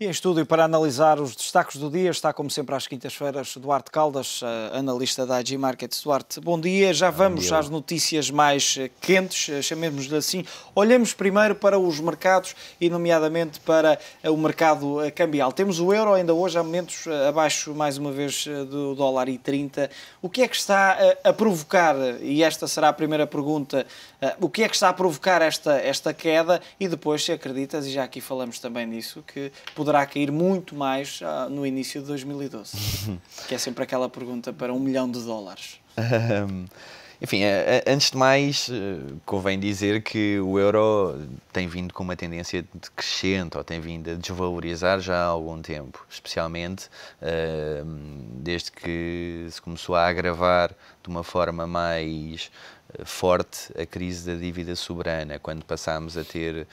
E em estúdio para analisar os destaques do dia está, como sempre, às quintas-feiras, Duarte Caldas, analista da IG Markets. Duarte, bom dia. Já vamos às notícias mais quentes, chamemos-lhe assim. Olhemos primeiro para os mercados e, nomeadamente, para o mercado cambial. Temos o euro ainda hoje, há momentos, abaixo, mais uma vez, do $1,30. O que é que está a provocar, e esta será a primeira pergunta, o que é que está a provocar esta queda? E depois, se acreditas, e já aqui falamos também disso, que poderá cair muito mais no início de 2012, que é sempre aquela pergunta para $1 milhão. Enfim, antes de mais, convém dizer que o euro tem vindo com uma tendência decrescente, ou tem vindo a desvalorizar já há algum tempo, especialmente desde que se começou a agravar de uma forma mais forte a crise da dívida soberana, quando passámos a ter,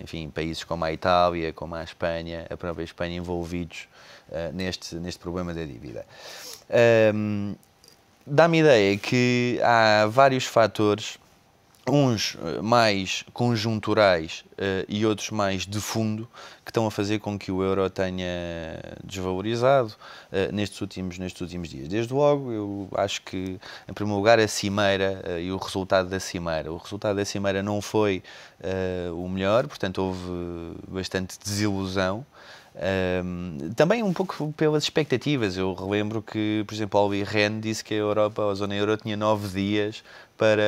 enfim, países como a Itália, como a Espanha, a própria Espanha, envolvidos neste problema da dívida. Dá-me ideia que há vários fatores, uns mais conjunturais e outros mais de fundo, que estão a fazer com que o euro tenha desvalorizado nestes últimos dias. Desde logo, eu acho que, em primeiro lugar, a cimeira e o resultado da cimeira. O resultado da cimeira não foi o melhor, portanto, houve bastante desilusão. Também um pouco pelas expectativas. Eu relembro que, por exemplo, Olli Rehn disse que a Europa, a zona euro, tinha 9 dias para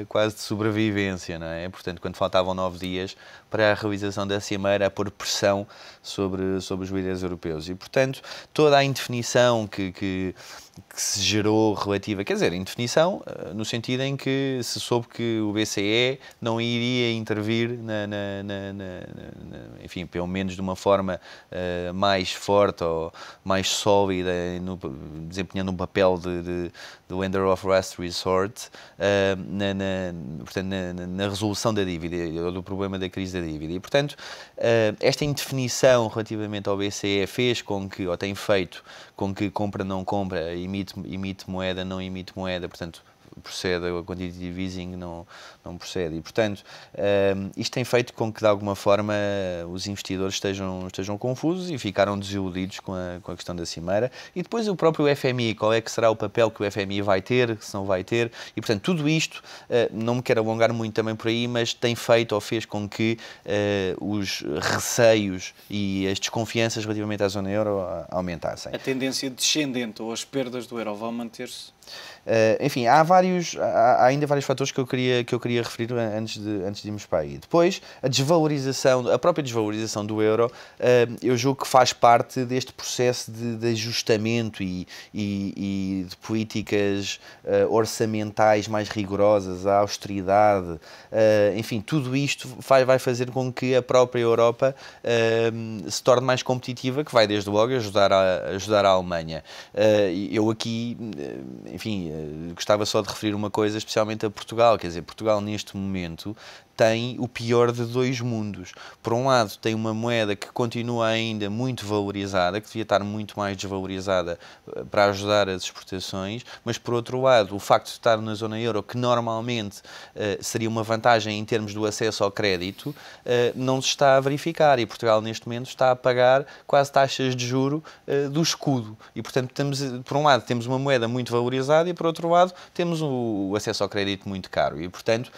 quase de sobrevivência, não é? Portanto, quando faltavam 9 dias para a realização da cimeira, a pôr pressão sobre os líderes europeus. E, portanto, toda a indefinição que se gerou relativa, quer dizer, indefinição no sentido em que se soube que o BCE não iria intervir enfim, pelo menos de uma forma mais forte ou mais sólida, desempenhando um papel de lender of last resort, portanto, na resolução da dívida, ou do problema da crise da dívida. E, portanto, esta indefinição relativamente ao BCE fez com que, ou tem feito com que compra, não compra, emite moeda, não emite moeda, portanto, procede, o quantitative easing não procede. E, portanto, isto tem feito com que, de alguma forma, os investidores estejam confusos e ficaram desiludidos com a questão da cimeira. E depois o próprio FMI, qual é que será o papel que o FMI vai ter, se não vai ter. E, portanto, tudo isto, não me quero alongar muito também por aí, mas tem feito ou fez com que os receios e as desconfianças relativamente à zona euro aumentassem. A tendência descendente ou as perdas do euro vão manter-se? Enfim, há ainda vários fatores que eu queria referir antes de irmos para aí. Depois, a própria desvalorização do euro, eu julgo que faz parte deste processo de ajustamento e de políticas orçamentais mais rigorosas, a austeridade, enfim, tudo isto vai fazer com que a própria Europa se torne mais competitiva, que vai desde logo ajudar a Alemanha. Eu aqui, enfim, gostava só de referir uma coisa, especialmente a Portugal. Quer dizer, Portugal neste momento tem o pior de dois mundos. Por um lado, tem uma moeda que continua ainda muito valorizada, que devia estar muito mais desvalorizada para ajudar as exportações, mas por outro lado, o facto de estar na zona euro, que normalmente seria uma vantagem em termos do acesso ao crédito, não se está a verificar, e Portugal neste momento está a pagar quase taxas de juro do escudo. E, portanto, por um lado temos uma moeda muito valorizada e, por outro lado, temos o acesso ao crédito muito caro. E, portanto,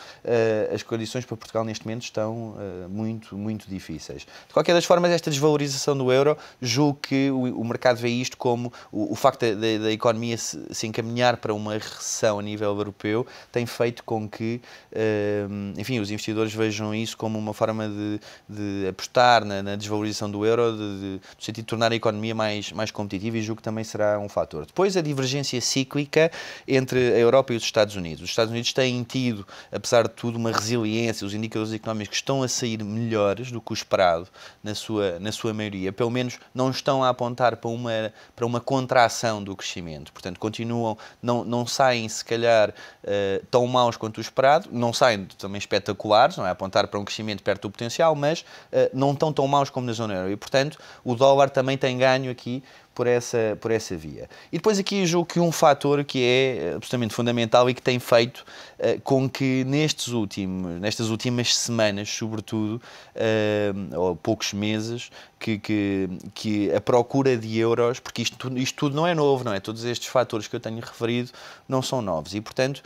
as condições para Portugal neste momento estão muito, muito difíceis. De qualquer das formas, esta desvalorização do euro, julgo que o mercado vê isto como o facto da economia se encaminhar para uma recessão a nível europeu tem feito com que, enfim, os investidores vejam isso como uma forma de apostar na desvalorização do euro, no sentido de tornar a economia mais competitiva, e julgo que também será um fator. Depois, a divergência cíclica entre a Europa e os Estados Unidos. Os Estados Unidos têm tido, apesar de tudo, uma resiliência. Os indicadores económicos estão a sair melhores do que o esperado na sua maioria. Pelo menos não estão a apontar para uma contração do crescimento. Portanto, continuam, não saem, se calhar, tão maus quanto o esperado. Não saem também espetaculares, não é? A apontar para um crescimento perto do potencial, mas não estão tão maus como na zona euro. E, portanto, o dólar também tem ganho aqui por essa via. E depois aqui eu julgo que um fator que é absolutamente fundamental e que tem feito com que nestas últimas semanas, sobretudo, ou poucos meses, que a procura de euros, porque isto tudo não é novo, não é? Todos estes fatores que eu tenho referido não são novos e, portanto,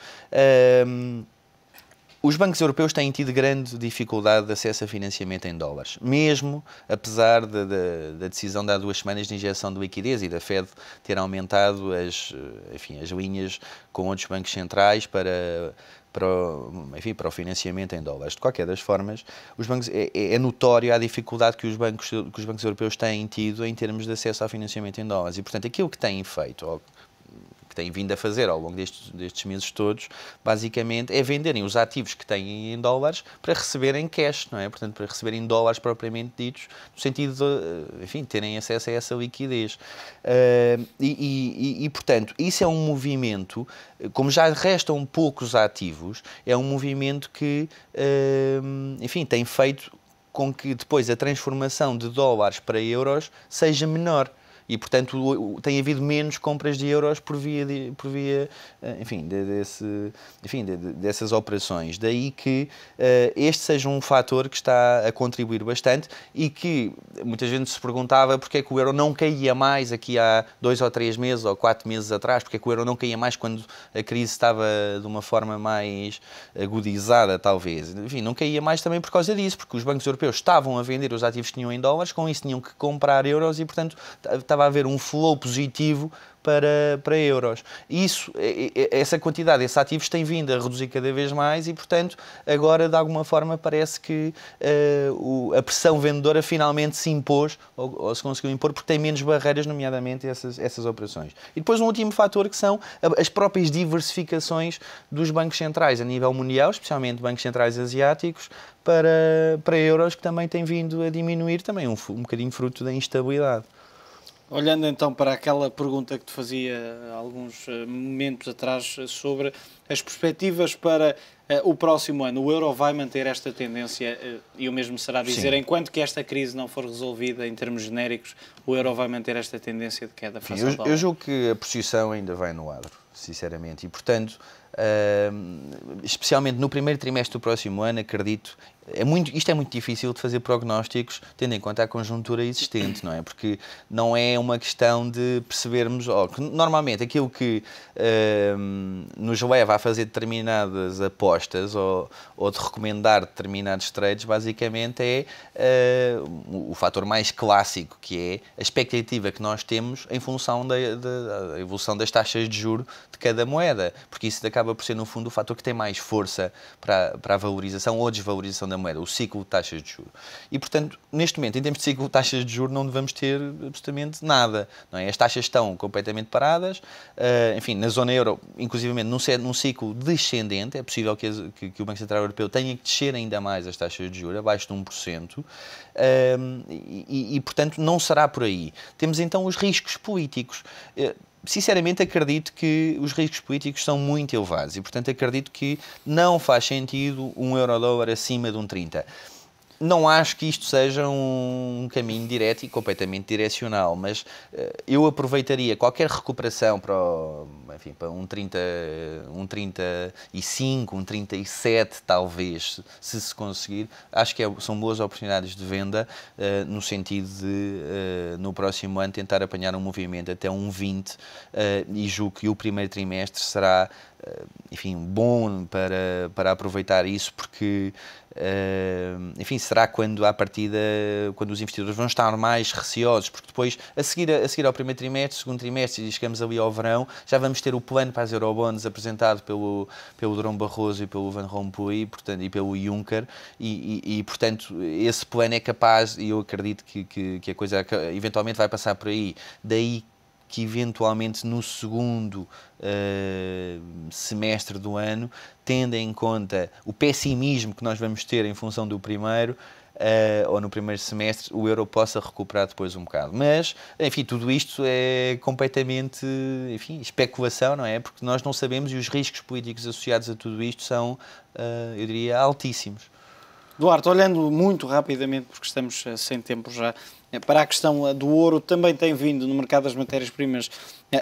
os bancos europeus têm tido grande dificuldade de acesso a financiamento em dólares, mesmo apesar da decisão de há 2 semanas de injeção de liquidez e da Fed ter aumentado as linhas com outros bancos centrais para o financiamento em dólares. De qualquer das formas, é notório a dificuldade que os bancos europeus têm tido em termos de acesso ao financiamento em dólares. E, portanto, aquilo que têm feito, ou que têm vindo a fazer ao longo destes meses todos, basicamente, é venderem os ativos que têm em dólares para receberem cash, não é? Portanto, para receberem dólares propriamente ditos, no sentido de, enfim, terem acesso a essa liquidez. Portanto, isso é um movimento, como já restam poucos ativos, é um movimento que, enfim, tem feito com que depois a transformação de dólares para euros seja menor. E, portanto, tem havido menos compras de euros por via dessas operações. Daí que este seja um fator que está a contribuir bastante e que muita gente se perguntava porque é que o euro não caía mais aqui há 2 ou 3 meses ou 4 meses atrás, porque é que o euro não caía mais quando a crise estava de uma forma mais agudizada, talvez. Enfim, não caía mais também por causa disso, porque os bancos europeus estavam a vender os ativos que tinham em dólares, com isso tinham que comprar euros e, portanto, estava a haver um flow positivo para euros. Essa quantidade, esses ativos têm vindo a reduzir cada vez mais e, portanto, agora, de alguma forma, parece que a pressão vendedora finalmente se impôs, ou se conseguiu impor, porque tem menos barreiras, nomeadamente essas operações. E depois um último fator que são as próprias diversificações dos bancos centrais a nível mundial, especialmente bancos centrais asiáticos, para euros, que também têm vindo a diminuir, também um bocadinho fruto da instabilidade. Olhando então para aquela pergunta que te fazia há alguns momentos atrás sobre as perspectivas para o próximo ano, o euro vai manter esta tendência e o mesmo será dizer, Sim. enquanto que esta crise não for resolvida em termos genéricos, o euro vai manter esta tendência de queda face ao dólar? Eu julgo que a posição ainda vai no adro, sinceramente, e portanto, especialmente no primeiro trimestre do próximo ano, acredito, isto é muito difícil de fazer prognósticos tendo em conta a conjuntura existente, não é? Porque não é uma questão de percebermos, que normalmente aquilo que nos leva a fazer determinadas apostas ou de recomendar determinados trades, basicamente é o fator mais clássico, que é a expectativa que nós temos em função da evolução das taxas de juros de cada moeda, porque isso acaba por ser, no fundo, o fator que tem mais força para a valorização ou desvalorização da moeda, o ciclo de taxas de juros. E, portanto, neste momento, em termos de ciclo de taxas de juros, não devemos ter absolutamente nada, não é? As taxas estão completamente paradas, enfim, na zona euro, inclusivamente num ciclo descendente, é possível que o Banco Central Europeu tenha que descer ainda mais as taxas de juros, abaixo de 1%, portanto, não será por aí. Temos, então, os riscos políticos. Sinceramente, acredito que os riscos políticos são muito elevados e, portanto, acredito que não faz sentido um euro-dólar acima de 1,30. Não acho que isto seja um caminho direto e completamente direcional, mas eu aproveitaria qualquer recuperação para um 35, um 37, talvez, se conseguir. Acho que são boas oportunidades de venda, no sentido de, no próximo ano, tentar apanhar um movimento até um 20, e julgo que o primeiro trimestre será, enfim, bom para aproveitar isso, porque enfim, será quando, à partida, quando os investidores vão estar mais receosos, porque depois, a seguir ao primeiro trimestre, segundo trimestre, e chegamos ali ao verão, já vamos ter o plano para as eurobonds apresentado pelo Durão Barroso e pelo Van Rompuy, portanto, e pelo Juncker, portanto, esse plano é capaz, e eu acredito que a coisa eventualmente vai passar por aí, daí que eventualmente no segundo semestre do ano, tendo em conta o pessimismo que nós vamos ter em função do primeiro, ou no primeiro semestre, o euro possa recuperar depois um bocado. Mas, enfim, tudo isto é completamente, enfim, especulação, não é? Porque nós não sabemos e os riscos políticos associados a tudo isto são, eu diria, altíssimos. Duarte, olhando muito rapidamente, porque estamos sem tempo já, para a questão do ouro, também tem vindo no mercado das matérias-primas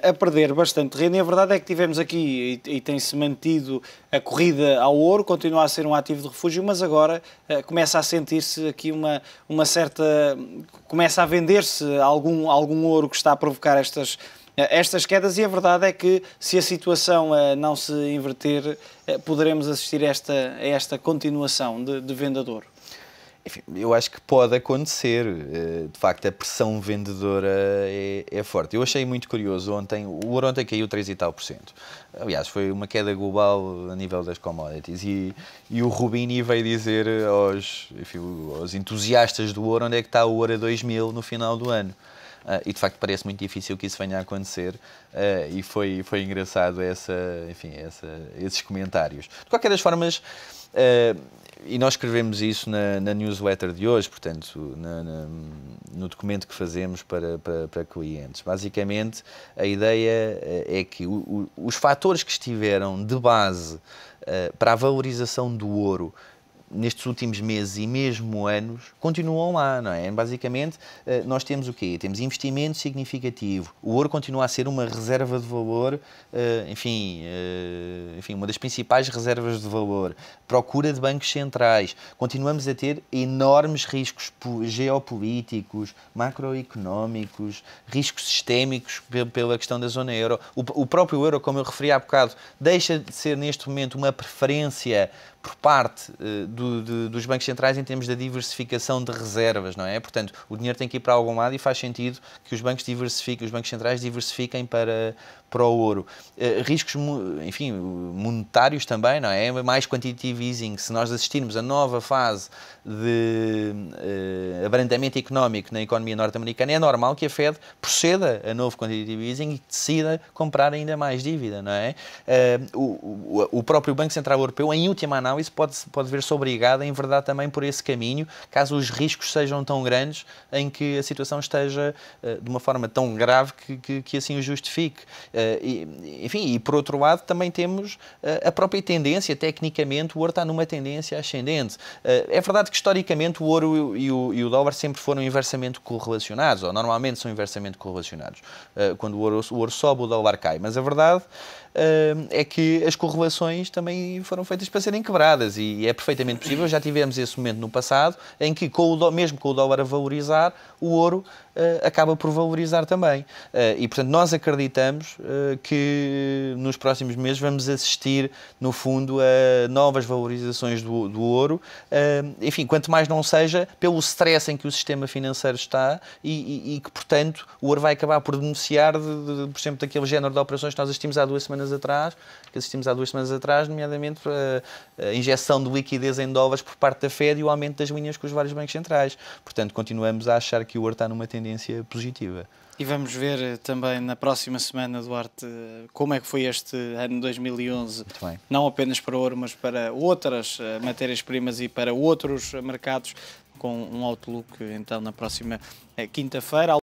a perder bastante terreno, e a verdade é que tivemos aqui e tem-se mantido a corrida ao ouro, continua a ser um ativo de refúgio, mas agora começa a sentir-se aqui uma certa... começa a vender-se algum ouro que está a provocar estas quedas, e a verdade é que, se a situação não se inverter, poderemos assistir a esta continuação de venda de ouro. Enfim, eu acho que pode acontecer. De facto, a pressão vendedora é forte. Eu achei muito curioso ontem, o ouro ontem caiu 3 e tal %. Aliás, foi uma queda global a nível das commodities, e o Rubini veio dizer aos entusiastas do ouro onde é que está o ouro a 2000 no final do ano. E de facto parece muito difícil que isso venha a acontecer, e foi engraçado esses comentários. De qualquer das formas, e nós escrevemos isso na newsletter de hoje, portanto, no documento que fazemos para clientes. Basicamente, a ideia é que os fatores que estiveram de base para a valorização do ouro nestes últimos meses e mesmo anos, continuam lá, não é? Basicamente, nós temos o quê? Temos investimento significativo. O ouro continua a ser uma reserva de valor, uma das principais reservas de valor. Procura de bancos centrais. Continuamos a ter enormes riscos geopolíticos, macroeconómicos, riscos sistémicos pela questão da zona euro. O próprio euro, como eu referi há bocado, deixa de ser neste momento uma preferência por parte dos bancos centrais em termos da diversificação de reservas, não é? Portanto, o dinheiro tem que ir para algum lado, e faz sentido que os bancos centrais diversifiquem para o ouro. Riscos, monetários também, não é? Mais quantitative easing. Se nós assistirmos a nova fase de abrandamento económico na economia norte-americana, é normal que a Fed proceda a novo quantitative easing e decida comprar ainda mais dívida, não é? O próprio Banco Central Europeu, em última análise, pode ver-se obrigado a enverdar também por esse caminho, caso os riscos sejam tão grandes em que a situação esteja de uma forma tão grave que assim o justifique. E por outro lado também temos a própria tendência. Tecnicamente o ouro está numa tendência ascendente. É verdade que historicamente o ouro e o dólar sempre foram inversamente correlacionados, ou normalmente são inversamente correlacionados. Quando o ouro sobe, o dólar cai, mas a verdade é que as correlações também foram feitas para serem quebradas, e é perfeitamente possível. Já tivemos esse momento no passado em que, mesmo com o dólar a valorizar, o ouro acaba por valorizar também. E, portanto, nós acreditamos que nos próximos meses vamos assistir, no fundo, a novas valorizações do ouro. Quanto mais não seja pelo stress em que o sistema financeiro está, e que, portanto, o ouro vai acabar por beneficiar, por exemplo, daquele género de operações que nós assistimos há 2 semanas atrás, nomeadamente a injeção de liquidez em dólares por parte da Fed e o aumento das linhas com os vários bancos centrais. Portanto, continuamos a achar que o ouro está numa tendência positiva. E vamos ver também na próxima semana, Duarte, como é que foi este ano 2011, não apenas para o ouro, mas para outras matérias-primas e para outros mercados, com um outlook então na próxima quinta-feira.